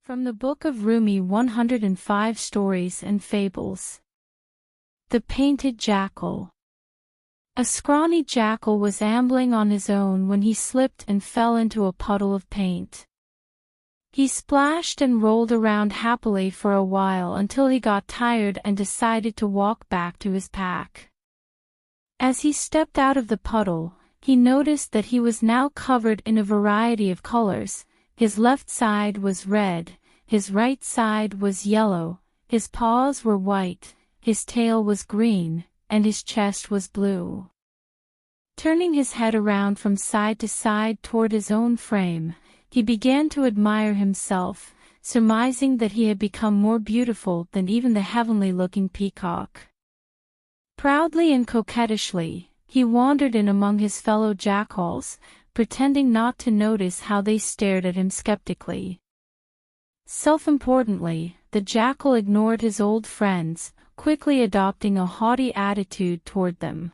From the Book of Rumi 105 Stories and Fables. The Painted Jackal. A scrawny jackal was ambling on his own when he slipped and fell into a puddle of paint. He splashed and rolled around happily for a while until he got tired and decided to walk back to his pack. As he stepped out of the puddle, he noticed that he was now covered in a variety of colors. His left side was red, his right side was yellow, his paws were white, his tail was green, and his chest was blue. Turning his head around from side to side toward his own frame, he began to admire himself, surmising that he had become more beautiful than even the heavenly-looking peacock. Proudly and coquettishly, he wandered in among his fellow jackals, pretending not to notice how they stared at him skeptically. Self-importantly, the jackal ignored his old friends, quickly adopting a haughty attitude toward them.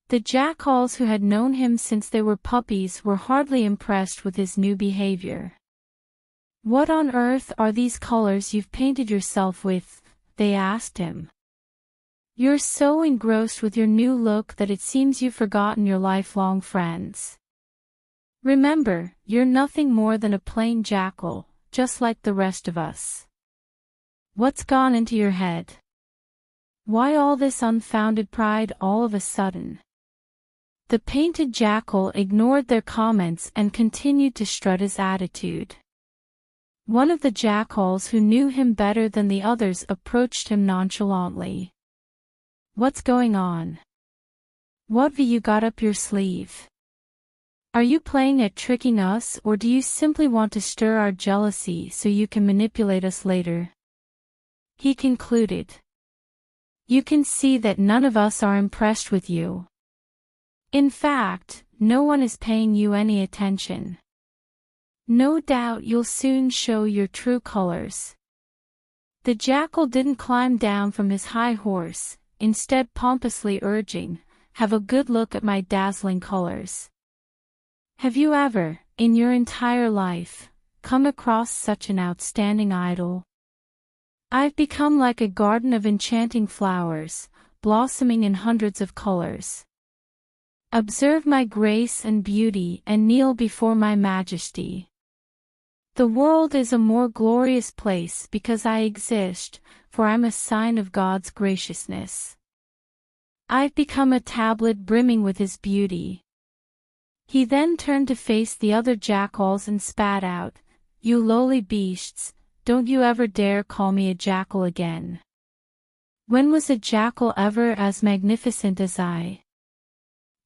The jackals who had known him since they were puppies were hardly impressed with his new behavior. "What on earth are these colors you've painted yourself with?" they asked him. "You're so engrossed with your new look that it seems you've forgotten your lifelong friends. Remember, you're nothing more than a plain jackal, just like the rest of us. What's gone into your head? Why all this unfounded pride all of a sudden?" The painted jackal ignored their comments and continued to strut his attitude. One of the jackals who knew him better than the others approached him nonchalantly. "What's going on? What have you got up your sleeve? Are you playing at tricking us, or do you simply want to stir our jealousy so you can manipulate us later?" he concluded. "You can see that none of us are impressed with you. In fact, no one is paying you any attention. No doubt you'll soon show your true colors." The jackal didn't climb down from his high horse, instead pompously urging, "Have a good look at my dazzling colors. Have you ever, in your entire life, come across such an outstanding idol? I've become like a garden of enchanting flowers, blossoming in hundreds of colors. Observe my grace and beauty and kneel before my majesty. The world is a more glorious place because I exist, for I'm a sign of God's graciousness. I've become a tablet brimming with His beauty." He then turned to face the other jackals and spat out, "You lowly beasts, don't you ever dare call me a jackal again. When was a jackal ever as magnificent as I?"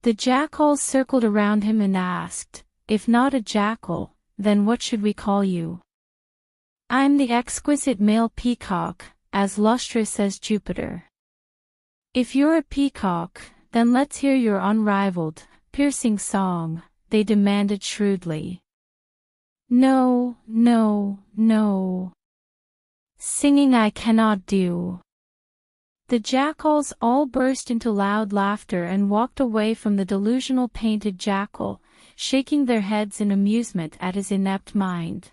The jackals circled around him and asked, "If not a jackal, then what should we call you?" "I'm the exquisite male peacock, as lustrous as Jupiter." "If you're a peacock, then let's hear your unrivaled, piercing song," they demanded shrewdly. "No, no, no. Singing I cannot do." The jackals all burst into loud laughter and walked away from the delusional painted jackal, shaking their heads in amusement at his inept mind.